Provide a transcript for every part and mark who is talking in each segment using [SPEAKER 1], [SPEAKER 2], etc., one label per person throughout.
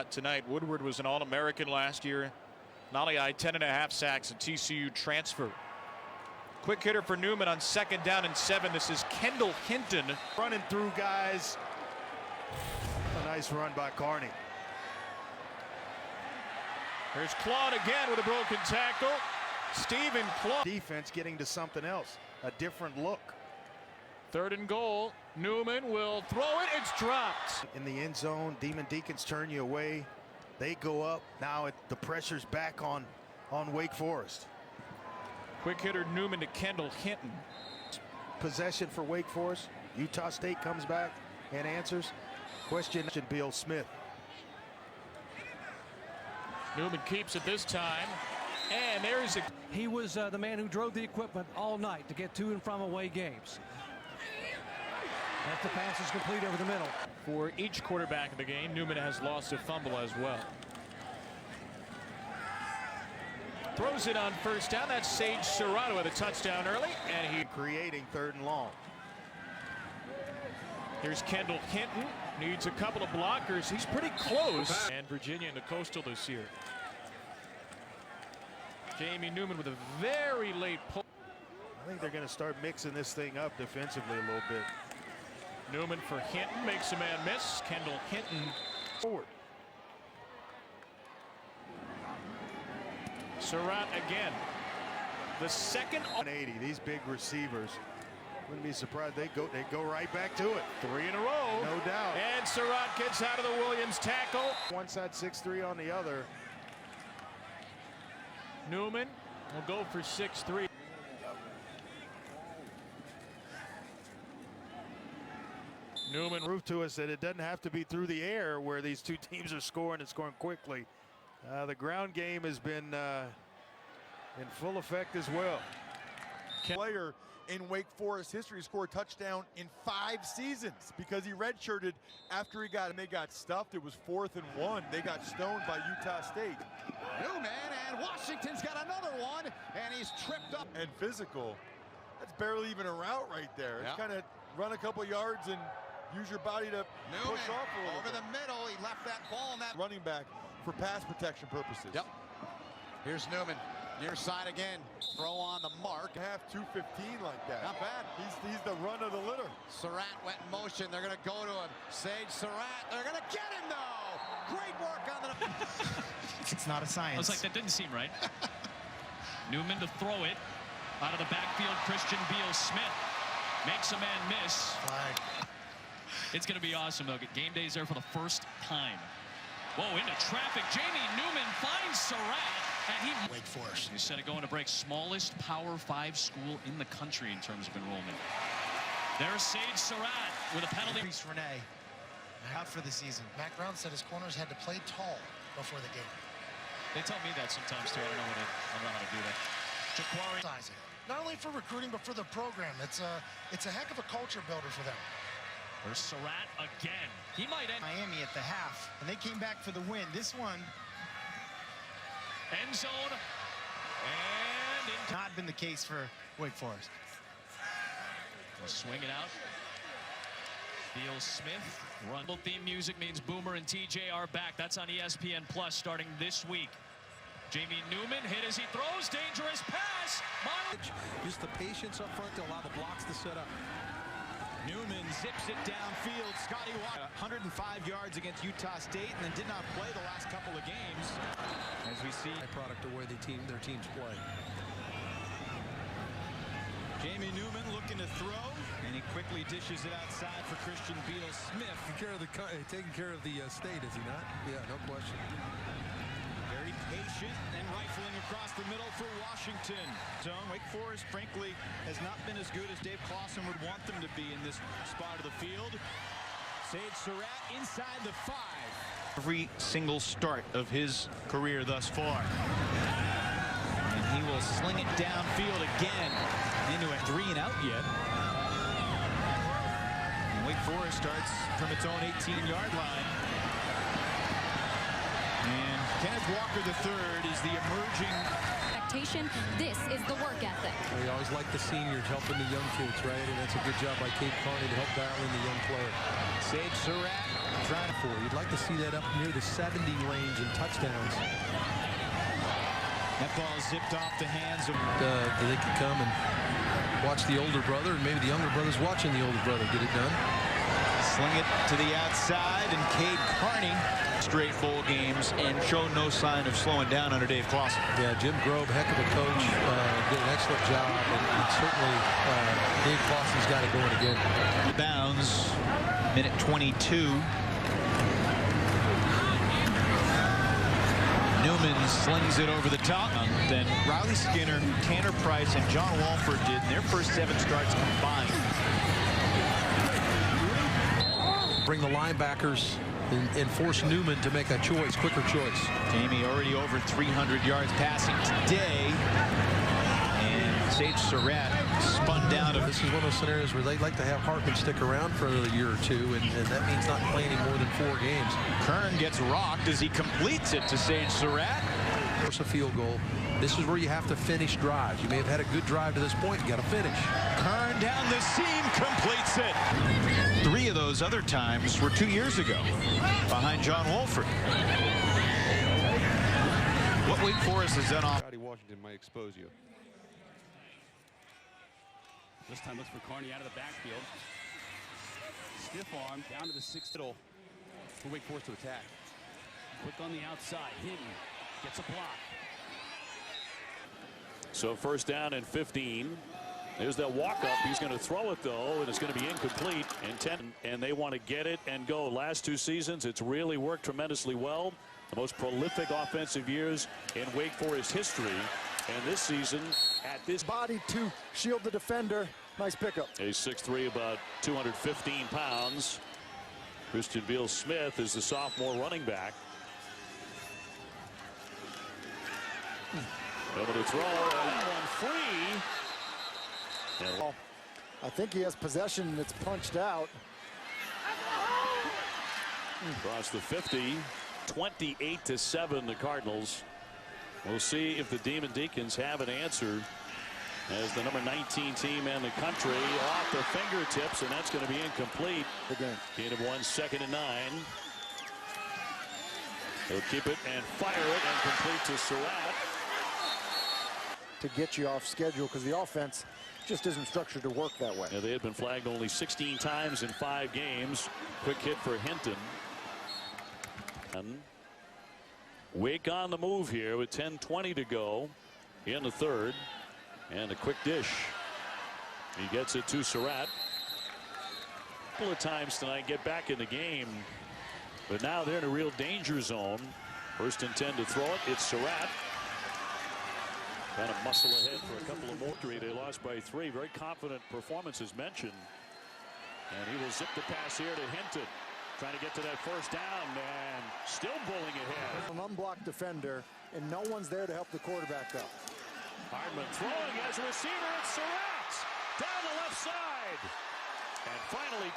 [SPEAKER 1] Tonight, Woodward was an All-American last year. Nolly 10.5 sacks, and TCU transfer. Quick hitter for Newman on 2nd down and 7. This is Kendall Hinton.
[SPEAKER 2] Running through guys. A nice run by Carney.
[SPEAKER 1] There's Claude again with a broken tackle. Stephen Claude.
[SPEAKER 2] Defense getting to something else, a different look.
[SPEAKER 1] 3rd and goal. Newman will throw it. It's dropped.
[SPEAKER 2] In the end zone, Demon Deacons turn you away. They go up. Now the pressure's back on Wake Forest.
[SPEAKER 1] Quick hitter Newman to Kendall Hinton.
[SPEAKER 2] Possession for Wake Forest. Utah State comes back and answers. Question Bill Smith.
[SPEAKER 1] Newman keeps it this time. And there's a...
[SPEAKER 3] He was the man who drove the equipment all night to get to and from away games. As the pass is complete over the middle.
[SPEAKER 1] For each quarterback in the game, Newman has lost a fumble as well. Throws it on 1st down. That's Sage Serrato with a touchdown early. And he
[SPEAKER 2] creating 3rd and long.
[SPEAKER 1] Here's Kendall Hinton. Needs a couple of blockers. He's pretty close. And Virginia in the Coastal this year. Jamie Newman with a very late pull.
[SPEAKER 2] I think they're going to start mixing this thing up defensively a little bit.
[SPEAKER 1] Newman for Hinton, makes a man miss. Kendall Hinton
[SPEAKER 2] forward.
[SPEAKER 1] Surratt again. The second
[SPEAKER 2] 180. These big receivers. Wouldn't be surprised they go right back to it.
[SPEAKER 1] 3 in a row.
[SPEAKER 2] No doubt.
[SPEAKER 1] And Surratt gets out of the Williams tackle.
[SPEAKER 2] One side 6'3" on the other.
[SPEAKER 1] Newman will go for 6'3". Newman
[SPEAKER 2] proved to us that it doesn't have to be through the air where these two teams are scoring and scoring quickly. The ground game has been in full effect as well.
[SPEAKER 4] Player in Wake Forest history scored a touchdown in 5 seasons because he redshirted after he got, and they got stuffed. It was 4th and 1. They got stoned by Utah State.
[SPEAKER 5] Newman, and Washington's got another one, and he's tripped up.
[SPEAKER 4] And physical. That's barely even a route right there.
[SPEAKER 5] Yep.
[SPEAKER 4] It's kind of run a couple yards and use your body to
[SPEAKER 5] Newman,
[SPEAKER 4] push off a little
[SPEAKER 5] over
[SPEAKER 4] bit.
[SPEAKER 5] the middle. He left that ball in that
[SPEAKER 4] running back for pass protection purposes.
[SPEAKER 5] Yep. Here's Newman. Near side again. Throw on the mark.
[SPEAKER 4] Half 215 like that.
[SPEAKER 5] Not bad.
[SPEAKER 4] He's the run of the litter.
[SPEAKER 5] Surratt went in motion. They're going to go to him. Sage Surratt. They're going to get him though. Great work on the.
[SPEAKER 6] It's not a science.
[SPEAKER 7] I was like, that didn't seem right. Newman to throw it out of the backfield. Christian Beal-Smith makes a man miss.
[SPEAKER 6] Flag.
[SPEAKER 7] It's going to be awesome though. Game day's there for the first time. Whoa, into traffic. Jamie Newman finds Surratt. And he
[SPEAKER 6] Wake Forest.
[SPEAKER 7] Instead of going to break, smallest Power 5 school in the country in terms of enrollment. There's Sage Surratt with a penalty.
[SPEAKER 6] Reese Renee out for the season. Mac Brown said his corners had to play tall before the game.
[SPEAKER 7] They tell me that sometimes too. I don't know how to do that. Jaquari.
[SPEAKER 6] Not only for recruiting, but for the program. It's a heck of a culture builder for them.
[SPEAKER 7] There's Surratt again. He might end
[SPEAKER 6] Miami at the half, and they came back for the win. This one.
[SPEAKER 7] End zone. And into.
[SPEAKER 6] Not been the case for Wake Forest.
[SPEAKER 7] We'll swing it out. Beal-Smith. Run. Theme music means Boomer and TJ are back. That's on ESPN Plus starting this week. Jamie Newman hit as he throws. Dangerous pass.
[SPEAKER 8] Just the patience up front to allow the blocks to set up. Newman zips it downfield. Scotty Watt, 105 yards against Utah State, and then did not play the last couple of games. As we see, a product of where their teams play. Jamie Newman looking to throw, and he quickly dishes it outside for Christian Beal-Smith.
[SPEAKER 9] Taking care of the state, is he not? Yeah, no question.
[SPEAKER 8] Very patient and rifling across the middle for Washington. Zone. Wake Forest, frankly, has not been as good as Dave Clawson would want them to be in this spot of the field. Sage Surratt inside the 5.
[SPEAKER 10] Every single start of his career thus far. And he will sling it downfield again into a 3 and out yet. And Wake Forest starts from its own 18-yard line. And Kenneth Walker III is the emerging.
[SPEAKER 11] This is the work ethic.
[SPEAKER 9] We always like the seniors helping the young kids, right? And that's a good job by Kate Carney to help dial in the young player.
[SPEAKER 10] Sage Surratt
[SPEAKER 9] trying for. You'd like to see that up near the 70 range in touchdowns.
[SPEAKER 10] That ball zipped off the hands of...
[SPEAKER 9] They could come and watch the older brother, and maybe the younger brother's watching the older brother get it done.
[SPEAKER 10] Sling it to the outside, and Cade Carney straight bowl games and showed no sign of slowing down under Dave Clawson.
[SPEAKER 9] Yeah, Jim Grobe, heck of a coach, did an excellent job, and certainly Dave Clawson's got it going again.
[SPEAKER 10] Bounds, minute 22. Newman slings it over the top. Then Riley Skinner, Tanner Price, and John Walford did in their first 7 starts combined.
[SPEAKER 9] Bring the linebackers and force Newman to make a choice, quicker choice.
[SPEAKER 10] Jamie already over 300 yards passing today. And Sage Surratt spun down.
[SPEAKER 9] This is one of those scenarios where they'd like to have Hartman stick around for another year or two, and that means not playing any more than 4 games.
[SPEAKER 10] Kern gets rocked as he completes it to Sage Surratt.
[SPEAKER 9] Force a field goal. This is where you have to finish drives. You may have had a good drive to this point. You got to finish.
[SPEAKER 10] Kern down the seam, completes it. 3 of those other times were 2 years ago, behind John Wolford. What Wake Forest has done off.
[SPEAKER 12] Washington might expose you.
[SPEAKER 13] This time looks for Carney out of the backfield. Stiff arm down to the 6th.
[SPEAKER 12] For Wake Forest to attack.
[SPEAKER 13] Quick on the outside. Hinton gets a block.
[SPEAKER 14] So first down and 15. There's that walk up. He's going to throw it though, and it's going to be incomplete. And they want to get it and go. Last 2 seasons, it's really worked tremendously well. The most prolific offensive years in Wake Forest history. And this season, at this
[SPEAKER 15] body to shield the defender. Nice pickup.
[SPEAKER 14] A 6'3", about 215 pounds. Christian Beal-Smith is the sophomore running back. Able to throw, and that one free.
[SPEAKER 15] And I think he has possession, and it's punched out.
[SPEAKER 14] Across the 50, 28-7, the Cardinals. We'll see if the Demon Deacons have an answer as the number 19 team in the country off the fingertips, and that's going to be incomplete. Gain of 1, 2nd and 9. He'll keep it and fire it and complete to Surratt.
[SPEAKER 15] To get you off schedule because the offense just isn't structured to work that way.
[SPEAKER 14] Yeah, they had been flagged only 16 times in 5 games. Quick hit for Hinton. And Wake on the move here with 10:20 to go in the 3rd. And a quick dish. He gets it to Surratt. A couple of times tonight, get back in the game. But now they're in a real danger zone. 1st and 10 to throw it. It's Surratt. Trying to muscle ahead for a couple of more. They lost by 3. Very confident performance as mentioned. And he will zip the pass here to Hinton. Trying to get to that 1st down, and still bowling ahead.
[SPEAKER 15] An unblocked defender, and no one's there to help the quarterback up.
[SPEAKER 14] Hardman throwing as a receiver. It's Surratt down the left side. And finally,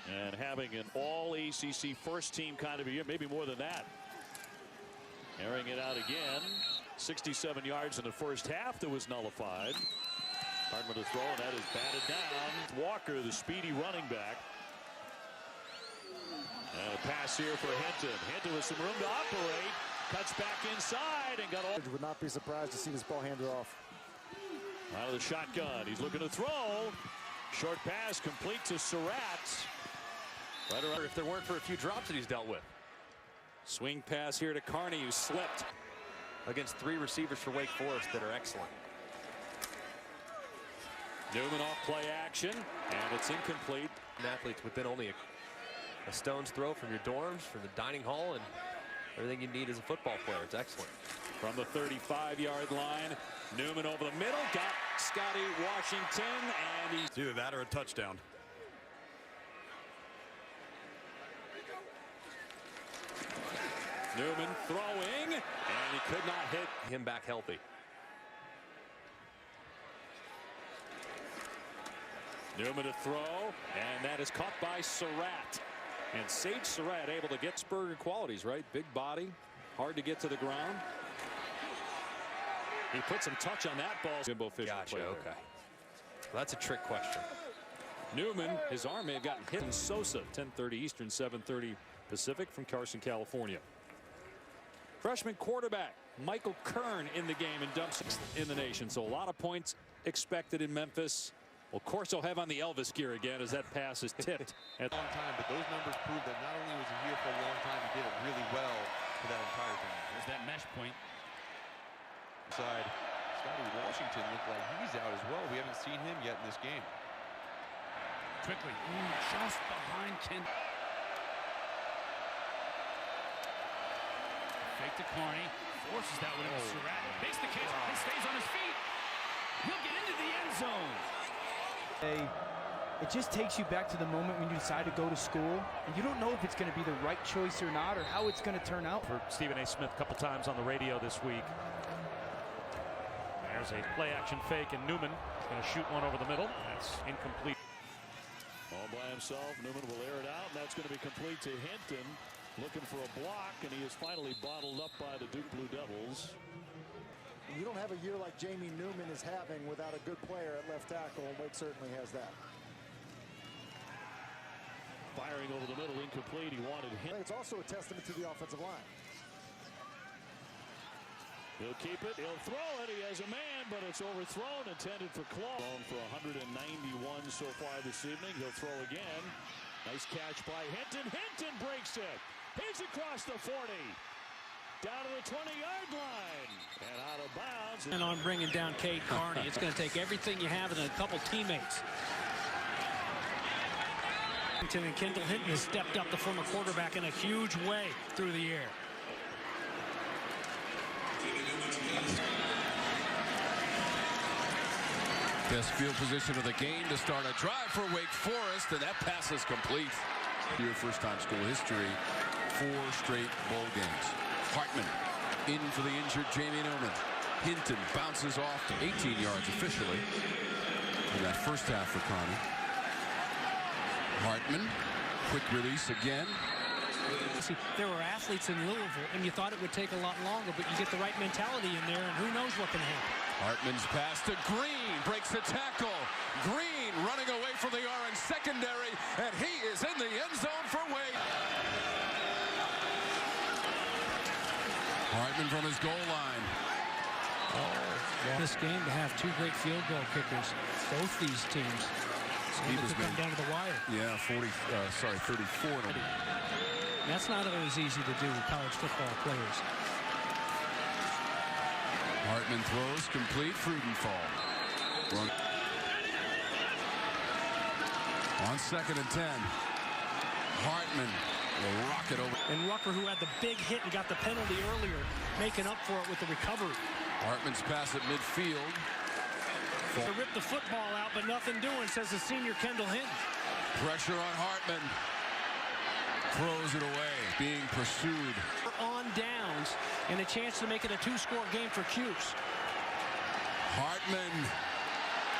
[SPEAKER 14] and having an all ACC 1st team kind of a year, maybe more than that. Airing it out again. 67 yards in the 1st half that was nullified. Hardman to throw, and that is batted down. Walker, the speedy running back. And a pass here for Hinton. Hinton with some room to operate. Cuts back inside and got all.
[SPEAKER 15] Would not be surprised to see this ball handed off.
[SPEAKER 14] Out of the shotgun. He's looking to throw. Short pass complete to Surratt. Right around.
[SPEAKER 16] If there weren't for a few drops that he's dealt with. Swing pass here to Carney, who slipped against 3 receivers for Wake Forest that are excellent.
[SPEAKER 13] Newman off play action, and it's incomplete.
[SPEAKER 16] Athletes within only a stone's throw from your dorms, from the dining hall, and everything you need as a football player. It's excellent.
[SPEAKER 13] From the 35-yard line, Newman over the middle, got Scotty Washington, and he's
[SPEAKER 17] either that or a touchdown.
[SPEAKER 13] Newman throwing, and he could not hit
[SPEAKER 16] him back healthy.
[SPEAKER 13] Newman to throw, and that is caught by Surratt. And Sage Surratt able to get Spurger qualities, right? Big body, hard to get to the ground. He put some touch on that ball. Jimbo Fisher.
[SPEAKER 16] Gotcha, okay. Well, that's a trick question.
[SPEAKER 13] Newman, his arm may have gotten hit. And Sosa, 10:30 Eastern, 7:30 Pacific from Carson, California. Freshman quarterback Michael Kern in the game and dumps in the nation. So a lot of points expected in Memphis. Well, Corso have on the Elvis gear again as that pass is tipped.
[SPEAKER 12] At a long time, but those numbers prove that not only was he here for a long time, he did it really well for that entire time.
[SPEAKER 7] There's that mesh point.
[SPEAKER 12] Side, Scotty Washington looked like he's out as well. We haven't seen him yet in this game.
[SPEAKER 7] Quickly, just behind Ken. Fake to Carney, forces that one into Surratt, makes the catch, and stays on his feet. He'll get into the end zone.
[SPEAKER 17] It just takes you back to the moment when you decide to go to school, and you don't know if it's going to be the right choice or not, or how it's going to turn out.
[SPEAKER 1] For Stephen A. Smith a couple times on the radio this week. There's a play-action fake, and Newman is going to shoot one over the middle. That's incomplete.
[SPEAKER 14] All by himself, Newman will air it out, and that's going to be complete to Hinton. Looking for a block, and he is finally bottled up by the Duke Blue Devils.
[SPEAKER 15] You don't have a year like Jamie Newman is having without a good player at left tackle, and Wake certainly has that.
[SPEAKER 14] Firing over the middle, incomplete. He wanted him.
[SPEAKER 15] It's also a testament to the offensive line.
[SPEAKER 14] He'll keep it. He'll throw it. He has a man, but it's overthrown. Intended for Claw. Thrown for 191 so far this evening. He'll throw again. Nice catch by Hinton. Hinton breaks it. He's across the 40. Down to the 20-yard line. And out of bounds.
[SPEAKER 7] And on bringing down Cade Carney. It's going to take everything you have and a couple teammates. And Kendall Hinton has stepped up, the former quarterback, in a huge way through the air.
[SPEAKER 18] Best field position of the game to start a drive for Wake Forest, and that pass is complete. Your first-time school history, 4 straight bowl games. Hartman in for the injured Jamie Newman. Hinton bounces off to 18 yards officially in that first half for Connie. Hartman, quick release again.
[SPEAKER 3] See, there were athletes in Louisville, and you thought it would take a lot longer, but you get the right mentality in there, and who knows what can happen.
[SPEAKER 18] Hartman's pass to Green, breaks the tackle. Green running away from the orange secondary, and he is in the end zone for Wake. Hartman from his goal line.
[SPEAKER 3] This game to have 2 great field goal kickers, both these teams.
[SPEAKER 18] Steve has been
[SPEAKER 3] come down to the wire.
[SPEAKER 18] Yeah, 34.
[SPEAKER 3] That's not always easy to do with college football players.
[SPEAKER 18] Hartman throws complete. Freudenthal. On 2nd and 10. Hartman will rock it over.
[SPEAKER 3] And Rucker, who had the big hit and got the penalty earlier, making up for it with the recovery.
[SPEAKER 18] Hartman's pass at midfield.
[SPEAKER 3] To rip the football out, but nothing doing, says the senior Kendall Hinton.
[SPEAKER 18] Pressure on Hartman. Throws it away, being pursued.
[SPEAKER 3] On downs, and a chance to make it a 2-score game for Cuse.
[SPEAKER 18] Hartman.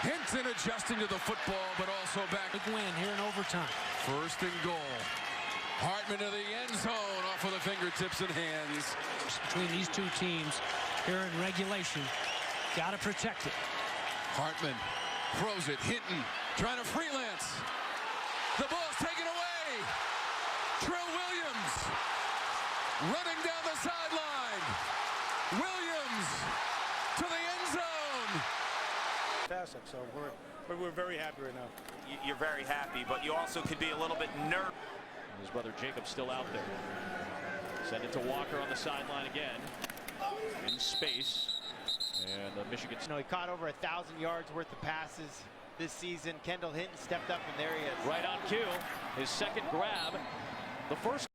[SPEAKER 18] Hinton adjusting to the football, but also back.
[SPEAKER 3] Big win here in overtime.
[SPEAKER 18] 1st and goal. Hartman to the end zone, off of the fingertips and hands.
[SPEAKER 3] Between these 2 teams here in regulation, got to protect it.
[SPEAKER 18] Hartman throws it. Hinton trying to freelance. The ball's taken away. Trill Williams running down the sideline. Williams to the end zone.
[SPEAKER 19] Fantastic. So we're very happy right now.
[SPEAKER 20] You're very happy, but you also could be a little bit nervous.
[SPEAKER 1] His brother Jacob still out there. Send it to Walker on the sideline again. In space. And Michigan.
[SPEAKER 21] He caught over 1,000 yards worth of passes this season. Kendall Hinton stepped up, and there he is.
[SPEAKER 1] Right on cue. His second grab. The first